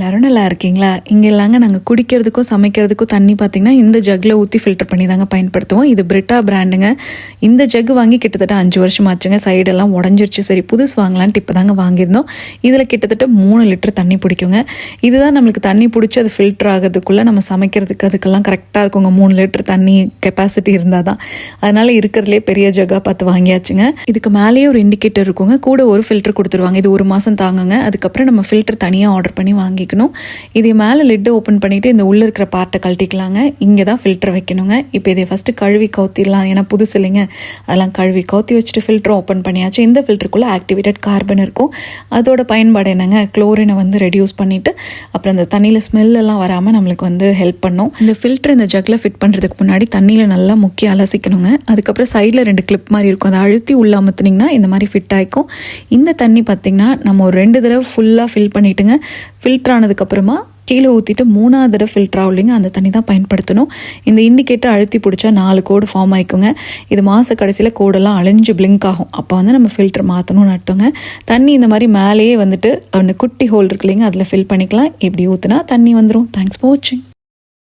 எல்லோரும் நல்லா இருக்கீங்களா? இங்கே இல்லைங்க, நாங்கள் குடிக்கிறதுக்கும் சமைக்கிறதுக்கும் தண்ணி பார்த்திங்கன்னா இந்த ஜக்கில் ஊற்றி ஃபில்டர் பண்ணி தாங்க பயன்படுத்துவோம். இது பிரிட்டா பிராண்டுங்க. இந்த ஜக் வாங்கி கிட்டத்தட்ட 5 வருஷம் ஆச்சுங்க. சைடெல்லாம் உடஞ்சிருச்சு. சரி புதுசு வாங்கலான்ட்டு இப்போ தாங்க வாங்கியிருந்தோம். இதில் கிட்டத்தட்ட 3 லிட்டர் தண்ணி பிடிக்குங்க. இதுதான் நம்மளுக்கு தண்ணி பிடிச்சி அது ஃபில்டர் ஆகிறதுக்குள்ளே நம்ம சமைக்கிறதுக்கு அதுக்கெல்லாம் கரெக்டாக இருக்குங்க. 3 லிட்டர் தண்ணி கெப்பாசிட்டி இருந்தால் தான். அதனால் இருக்கிறதுலே பெரிய ஜக்காக பார்த்து வாங்கியாச்சுங்க. இதுக்கு மேலேயே ஒரு இண்டிகேட்டர் இருக்குங்க. கூட ஒரு ஃபில்டர் கொடுத்துருவாங்க. இது 1 மாதம் தாங்குங்க. அதுக்கப்புறம் நம்ம ஃபில்டர் தனியாக ஆர்டர் பண்ணி வாங்கிக்கணும். இது மேலே லிட்டு ஓப்பன் பண்ணிவிட்டு இந்த உள்ளே இருக்கிற பார்ட்டை கழட்டிக்கலாங்க. இங்கே தான் ஃபில்டர் வைக்கணுங்க. இப்போ இதை ஃபஸ்ட்டு கழுவி கவுத்திடலாம். ஏன்னா புதுசு இல்லைங்க. அதெல்லாம் கழுவி கவுத்தி வச்சுட்டு ஃபில்டர் ஓப்பன் பண்ணியாச்சு. இந்த ஃபில்டருக்குள்ளே ஆக்டிவேட்டட் கார்பன் இருக்கும். அதோட பயன்பாடு என்னங்க, குளோரினை ரெடியூஸ் பண்ணிவிட்டு அப்புறம் அந்த தண்ணியில் ஸ்மெல்லாம் வராமல் நம்மளுக்கு ஹெல்ப் பண்ணும். இந்த ஃபில்டர் இந்த ஜக்கில் ஃபிட் பண்ணுறதுக்கு முன்னாடி தண்ணியில் நல்லா முக்கி அலசிக்கணுங்க. அதுக்கப்புறம் சைடில் 2 கிளிப் மாதிரி இருக்கும். அதை அழுத்தி உள்ள அமுத்துனீங்கன்னா இந்த மாதிரி ஃபிட் ஆகிக்கும். இந்த தண்ணி பார்த்திங்கன்னா நம்ம ஒரு 2 தடவை ஃபுல்லாக ஃபில் பண்ணிவிட்டுங்க. ஃபில்டர் ஆனதுக்கப்புறமா கீழே ஊற்றிட்டு 3ஆவது தடவை ஃபில்டர் ஆகலைங்க. அந்த தண்ணி தான் பயன்படுத்தணும். இந்த இண்டிகேட்டர் அழுத்தி பிடிச்சா 4 கோடு ஃபார்ம் ஆகிக்குங்க. இது மாத கடைசியில் கோடெல்லாம் அழிஞ்சு பிளிங்க் ஆகும். அப்போ நம்ம ஃபில்டர் மாற்றணும்னு அர்த்தங்க. தண்ணி இந்த மாதிரி மேலேயே அந்த குட்டி ஹோல் இருக்கு இல்லைங்க, அதில் ஃபில் பண்ணிக்கலாம். இப்படி ஊற்றுனா தண்ணி வந்துடும். தேங்க்ஸ் ஃபார் வாட்சிங்.